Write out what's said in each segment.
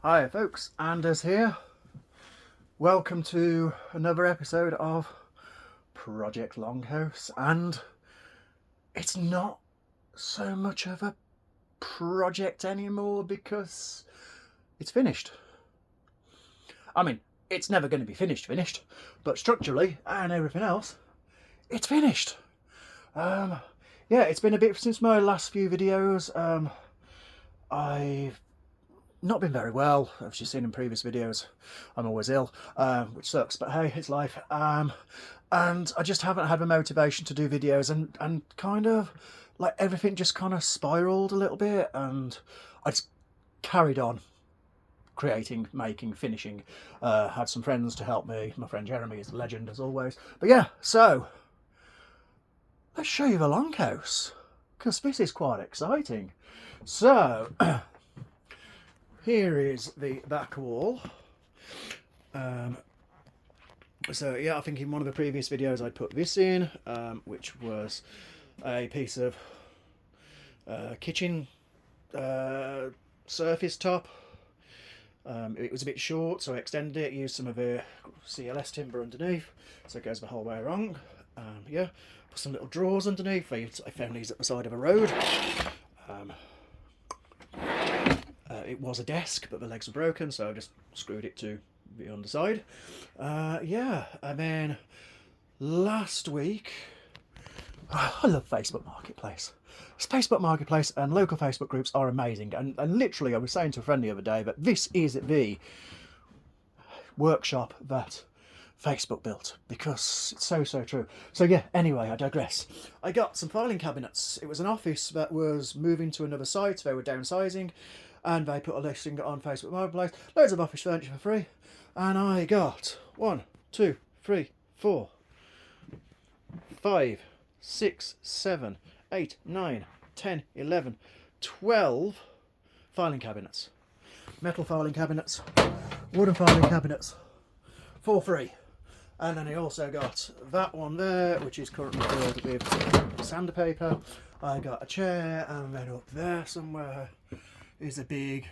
Hi folks, Anders here. Welcome to another episode of Project Longhouse, and it's not so much of a project anymore because it's finished. I mean, it's never going to be finished, but structurally and everything else, it's finished. Yeah, it's been a bit since my last few videos. I've not been very well, as you've seen in previous videos. I'm always ill, which sucks, but hey, it's life. And I just haven't had the motivation to do videos, and kind of like everything just kind of spiraled a little bit, and I just carried on creating, making, finishing. Had some friends to help me. My friend Jeremy is a legend as always. But yeah, so let's show you the Longhouse, because this is quite exciting. So here is the back wall. So yeah, I think in one of the previous videos I'd put this in, which was a piece of kitchen surface top. It was a bit short, so I extended it, used some of the CLS timber underneath, so it goes the whole way around. Yeah, put some little drawers underneath. I found these at the side of a road. It was a desk, but the legs were broken, so I just screwed it to the underside. Yeah, and then last week, I love Facebook Marketplace. Facebook Marketplace and local Facebook groups are amazing, and literally I was saying to a friend the other day that this is the workshop that Facebook built, because it's so true. So yeah, anyway, I digress. I got some filing cabinets. It was an office that was moving to another site. They were downsizing, and they put a listing on Facebook Marketplace, loads of office furniture for free, and I got 1, 2, 3, 4, 5, 6, 7, 8, 9, 10, 11, 12 filing cabinets. Metal filing cabinets, wooden filing cabinets, for free. And then I also got that one there, which is currently filled with sandpaper. I got a chair, and then up there somewhere is a big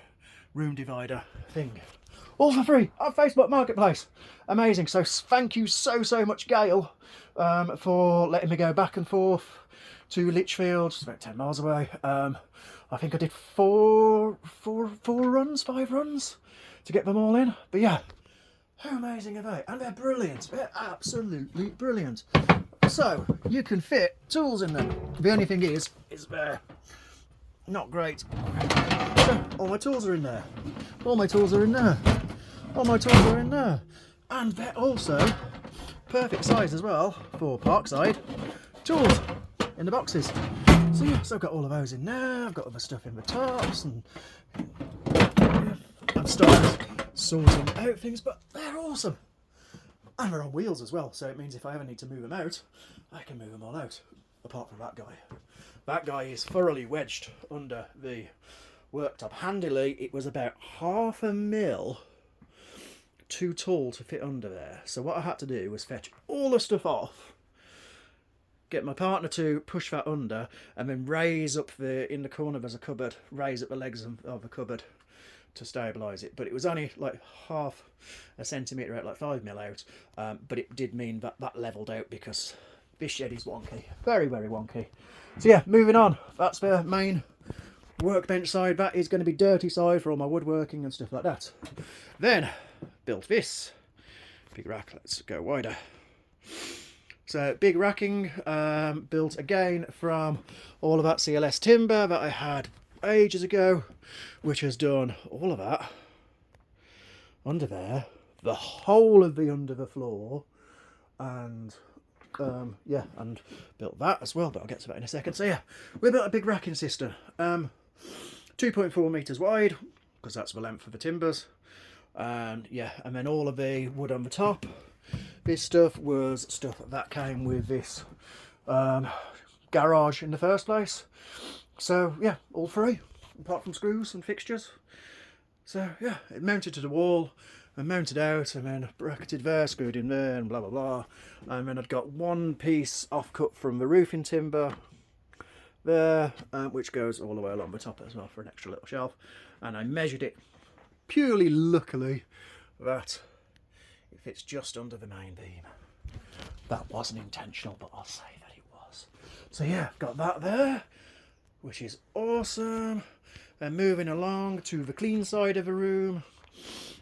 room divider thing. All for free on Facebook Marketplace. Amazing. So thank you so much, Gail, for letting me go back and forth to Lichfield. It's about 10 miles away. I think I did 5 runs to get them all in. But yeah, how amazing are they? And they're brilliant. They're absolutely brilliant. So you can fit tools in them. The only thing is they're not great. So all my tools are in there. All my tools are in there. All my tools are in there. And they're also perfect size as well for parkside tools in the boxes. So yeah, so I've got all of those in there. I've got other stuff in the tops, and yeah, I'm starting sorting out things, but they're awesome. And they're on wheels as well, so it means if I ever need to move them out, I can move them all out. Apart from that guy. That guy is thoroughly wedged under the worktop. Handily, it was about 1/2 mil too tall to fit under there. So what I had to do was fetch all the stuff off, get my partner to push that under, and then raise up in the corner there's a cupboard, raise up the legs of the cupboard to stabilise it. But it was only like 1/2 centimetre out, like 5 mil out. But it did mean that levelled out, because this shed is wonky. Very wonky. So yeah, moving on. That's the main workbench side. That is going to be dirty side for all my woodworking and stuff like that. Then built this big rack. Let's go wider. So big racking, built again from all of that CLS timber that I had ages ago, which has done all of that under there, the whole of the under the floor, and yeah, and built that as well, but I'll get to that in a second. So yeah, we built a big racking system, 2.4 meters wide, because that's the length of the timbers, and yeah, and then all of the wood on the top. This stuff was stuff that came with this garage in the first place. So yeah, all free, apart from screws and fixtures. So yeah, it mounted to the wall and mounted out, and then bracketed there, screwed in there, and blah blah blah. And then I'd got one piece offcut from the roofing timber there, which goes all the way along the top as well for an extra little shelf. And I measured it purely luckily that it fits just under the main beam. That wasn't intentional, but I'll say that it was. So yeah, got that there, which is awesome. And moving along to the clean side of the room.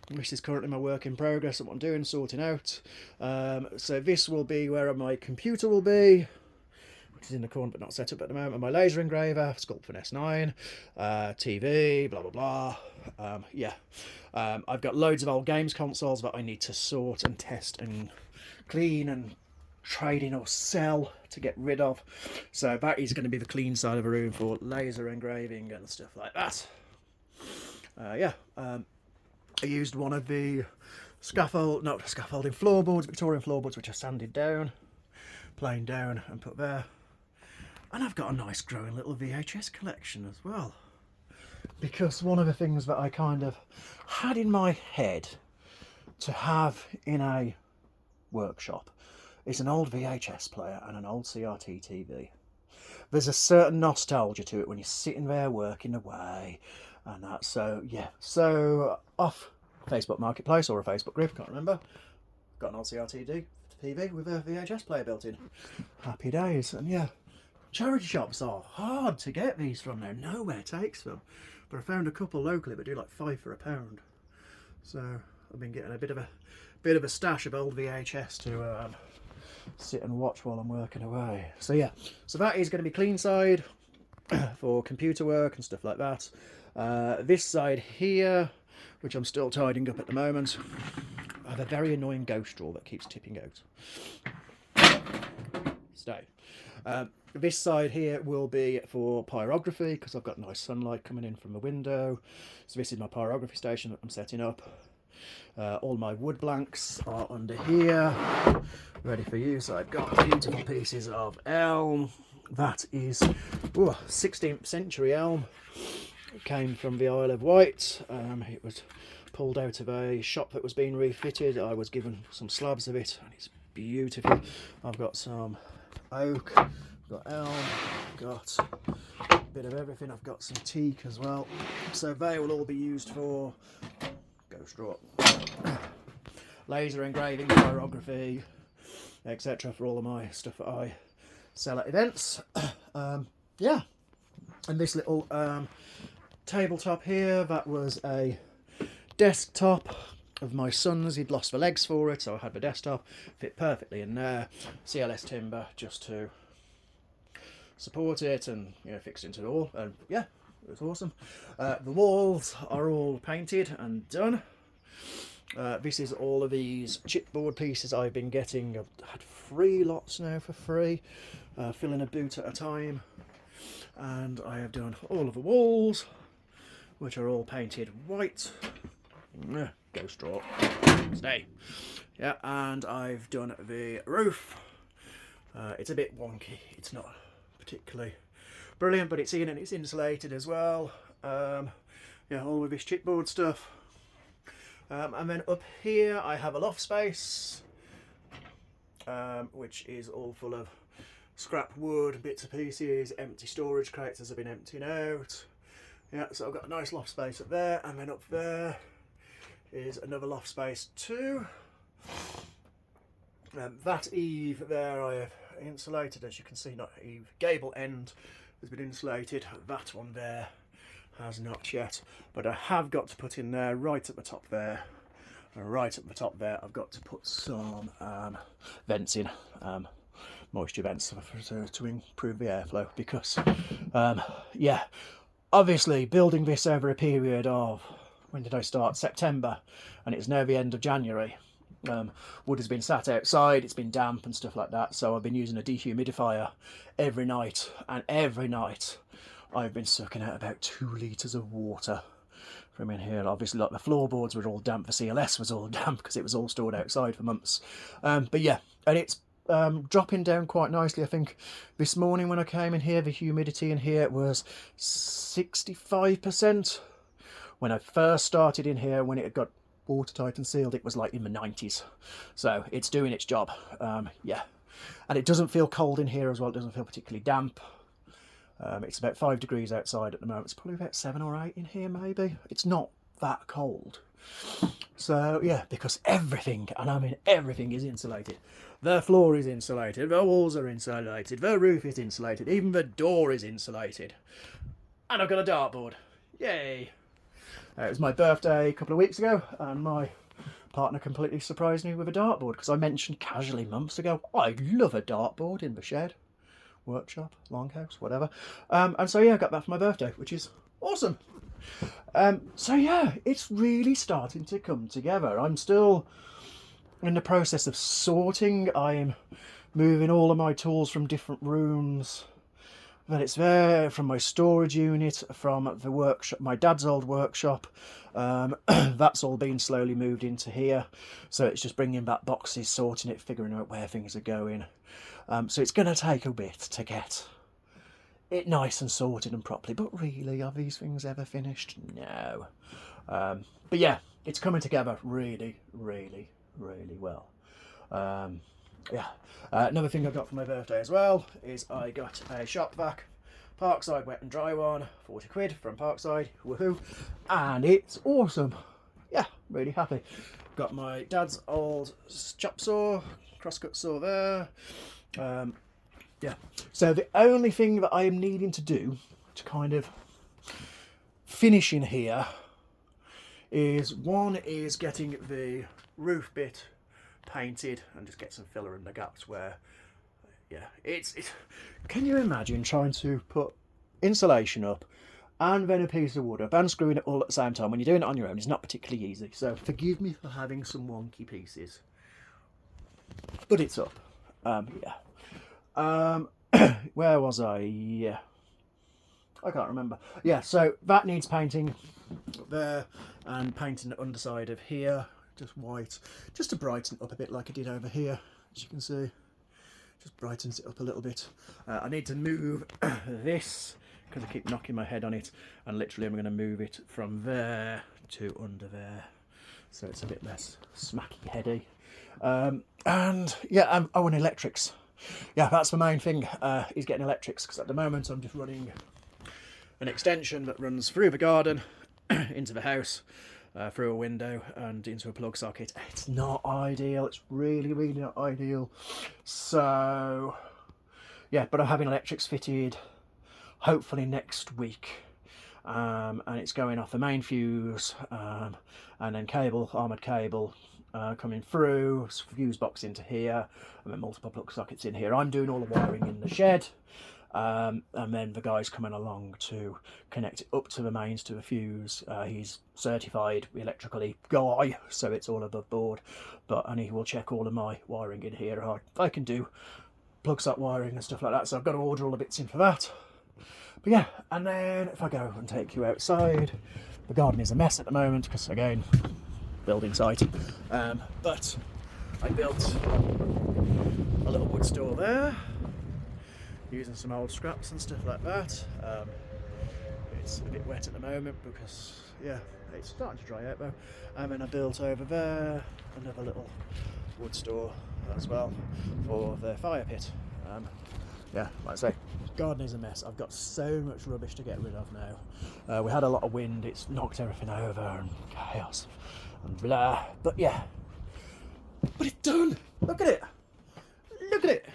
This is currently my work in progress and what I'm doing, sorting out. So this will be where my computer will be, which is in the corner but not set up at the moment. My laser engraver, Sculpin S9, TV, blah blah blah. Yeah, I've got loads of old games consoles that I need to sort and test and clean and trade in or sell to get rid of. So that is going to be the clean side of the room for laser engraving and stuff like that. Yeah. I used one of the scaffolding floorboards, Victorian floorboards, which I sanded down, planed down and put there. And I've got a nice growing little VHS collection as well. Because one of the things that I kind of had in my head to have in a workshop is an old VHS player and an old CRT TV. There's a certain nostalgia to it when you're sitting there working away and that. So yeah, so off Facebook Marketplace or a Facebook group, can't remember, got an old CRT TV with a VHS player built in. Happy days. And yeah, charity shops are hard to get these from now. Nowhere takes them, but I found a couple locally that do like £5 for £1. So I've been getting a bit of a stash of old VHS to sit and watch while I'm working away. So yeah, so that is going to be clean side for computer work and stuff like that. This side here, which I'm still tidying up at the moment, I have a very annoying ghost drawer that keeps tipping out. Stay. This side here will be for pyrography because I've got nice sunlight coming in from the window. So this is my pyrography station that I'm setting up. All my wood blanks are under here, ready for use. I've got beautiful pieces of elm. That is 16th century elm. It came from the Isle of Wight. It was pulled out of a shop that was being refitted. I was given some slabs of it and it's beautiful. I've got some oak, I've got elm, I've got a bit of everything. I've got some teak as well. So they will all be used for ghost draw, laser engraving, pyrography, etc. for all of my stuff that I sell at events. Yeah, and this little tabletop here, that was a desktop of my son's. He'd lost the legs for it, so I had the desktop, fit perfectly in there. CLS timber just to support it and, you know, fixed into it all. And yeah, it was awesome. The walls are all painted and done. This is all of these chipboard pieces I've been getting. I've had 3 lots now for free, filling a boot at a time. And I have done all of the walls, which are all painted white. Ghost draw. Stay. Yeah, and I've done the roof. It's a bit wonky. It's not particularly brilliant, but it's in and it's insulated as well. Yeah, all with this chipboard stuff. And then up here I have a loft space, which is all full of scrap wood, bits and pieces, empty storage crates as I've been emptying out. Yeah, so I've got a nice loft space up there, and then up there is another loft space too. That eave there I have insulated, as you can see, not eave, gable end has been insulated. That one there has not yet, but I have got to put in there, right at the top there, and right at the top there I've got to put some vents in, moisture vents to improve the airflow, because yeah, obviously building this over a period of, when did I start? September, and it's now the end of January. Wood has been sat outside, it's been damp and stuff like that, so I've been using a dehumidifier every night, and every night I've been sucking out about 2 litres of water from in here. Obviously, like the floorboards were all damp, the CLS was all damp because it was all stored outside for months. But yeah, and it's dropping down quite nicely. I think this morning when I came in here, the humidity in here was 65%. When I first started in here, when it had got watertight and sealed, it was like in the 90s. So it's doing its job. Yeah, and it doesn't feel cold in here as well. It doesn't feel particularly damp. It's about 5 degrees outside at the moment. It's probably about 7 or 8 in here maybe. It's not that cold. So yeah, because everything, and I mean everything, is insulated. The floor is insulated, the walls are insulated, the roof is insulated, even the door is insulated. And I've got a dartboard. Yay! It was my birthday a couple of weeks ago, and my partner completely surprised me with a dartboard, because I mentioned casually months ago, I love a dartboard in the shed, workshop, Longhouse, whatever. And so yeah, I got that for my birthday, which is awesome. So yeah, it's really starting to come together. I'm still in the process of sorting. I'm moving all of my tools from different rooms. But it's there from my storage unit, from the workshop, my dad's old workshop. That's all been slowly moved into here. So it's just bringing back boxes, sorting it, figuring out where things are going. So it's going to take a bit to get it nice and sorted and properly. But really, are these things ever finished? No. But yeah, it's coming together really, really, really well. Yeah. Another thing I got for my birthday as well is I got a shop vac, Parkside wet and dry one, 40 quid from Parkside, woohoo, and it's awesome. Yeah, really happy. Got my dad's old chop saw, crosscut saw there. Yeah, so the only thing that I am needing to do to kind of finish in here is, one is getting the roof bit painted and just get some filler in the gaps where, yeah, it's can you imagine trying to put insulation up and then a piece of wood up and screwing it all at the same time? When you're doing it on your own, it's not particularly easy, so forgive me for having some wonky pieces, but it's up. Yeah. Where was I? Yeah, I can't remember. Yeah, so that needs painting there, and painting the underside of here just white, just to brighten it up a bit like I did over here, as you can see. Just brightens it up a little bit. I need to move this because I keep knocking my head on it, and literally I'm going to move it from there to under there, so it's a bit less smacky heady. And yeah, I want electrics. Yeah, that's the main thing, is getting electrics, because at the moment I'm just running an extension that runs through the garden into the house, through a window and into a plug socket. It's not ideal, it's really, really not ideal. So yeah, but I'm having electrics fitted hopefully next week, and it's going off the main fuse, and then cable, armoured cable, coming through, fuse box into here, and then multiple plug sockets in here. I'm doing all the wiring in the shed, and then the guy's coming along to connect it up to the mains, to the fuse. He's certified electrically guy, so it's all above board, and he will check all of my wiring in here. I can do plug socket wiring and stuff like that, so I've got to order all the bits in for that. But yeah, and then if I go and take you outside, the garden is a mess at the moment because, again, building site, but I built a little wood store there using some old scraps and stuff like that. It's a bit wet at the moment because, yeah, it's starting to dry out though. And then I built over there another little wood store as well for the fire pit. Yeah, like I say, garden is a mess. I've got so much rubbish to get rid of now. We had a lot of wind, it's knocked everything over, and chaos and blah, but yeah, but it's done. Look at it, look at it.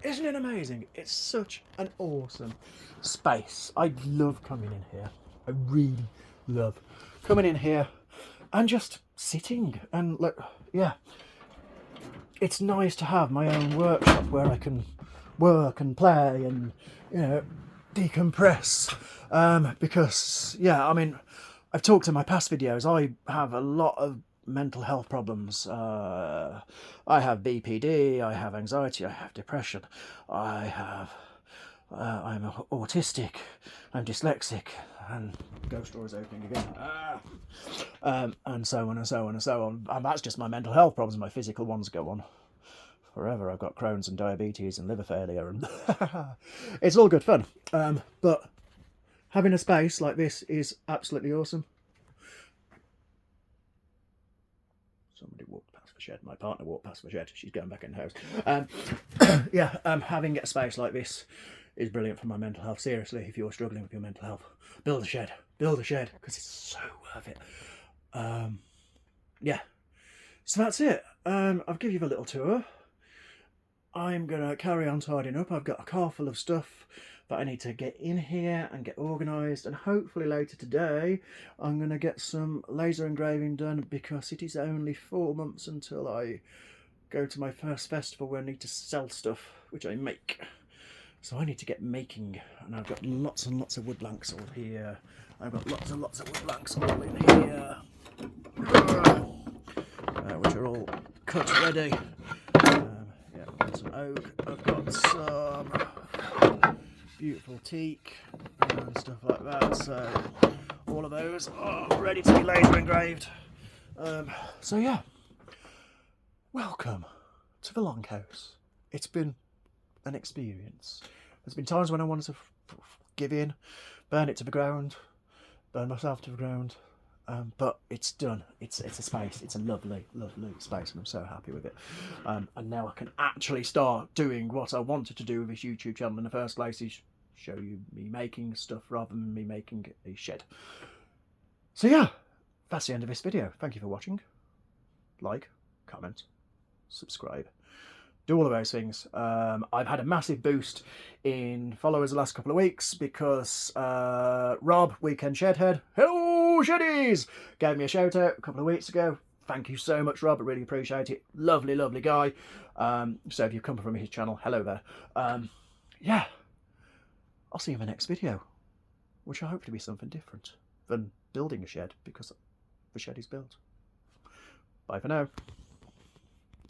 Isn't it amazing? It's such an awesome space. I love coming in here. I really love coming in here and just sitting and look. Yeah, it's nice to have my own workshop where I can work and play and, you know, decompress, because yeah, I mean, I've talked in my past videos, I have a lot of mental health problems. I have BPD, I have anxiety, I have depression, I'm autistic, I'm dyslexic, and ghost door is opening again, and so on and so on and so on. And that's just my mental health problems. My physical ones go on forever. I've got Crohn's and diabetes and liver failure, and it's all good fun. But having a space like this is absolutely awesome. Somebody walked past the shed. My partner walked past the shed. She's going back in the house. Yeah, having a space like this is brilliant for my mental health. Seriously, if you're struggling with your mental health, build a shed, because it's so worth it. Yeah, so that's it. I've given you a little tour. I'm gonna carry on tidying up. I've got a car full of stuff that I need to get in here and get organised, and hopefully later today I'm gonna get some laser engraving done, because it is only 4 months until I go to my first festival where I need to sell stuff which I make. So I need to get making, and I've got lots and lots of wood blanks all here. I've got lots and lots of wood blanks all in here, which are all cut ready. Yeah, I've got some oak, I've got some beautiful teak and stuff like that. So all of those are ready to be laser engraved. So yeah, welcome to the Longhouse. It's been an experience. There's been times when I wanted to give in, burn it to the ground, burn myself to the ground, but it's done. It's a space. It's a lovely, lovely space, and I'm so happy with it. And now I can actually start doing what I wanted to do with this YouTube channel in the first place, is show you me making stuff rather than me making a shed. So yeah, that's the end of this video. Thank you for watching. Like, comment, subscribe. Do all of those things. I've had a massive boost in followers the last couple of weeks because Rob, Weekend Shedhead, hello Sheddies, gave me a shout out a couple of weeks ago. Thank you so much, Rob. I really appreciate it. Lovely, lovely guy. So if you come from his channel, hello there. Yeah, I'll see you in the next video, which I hope to be something different than building a shed, because the shed is built. Bye for now.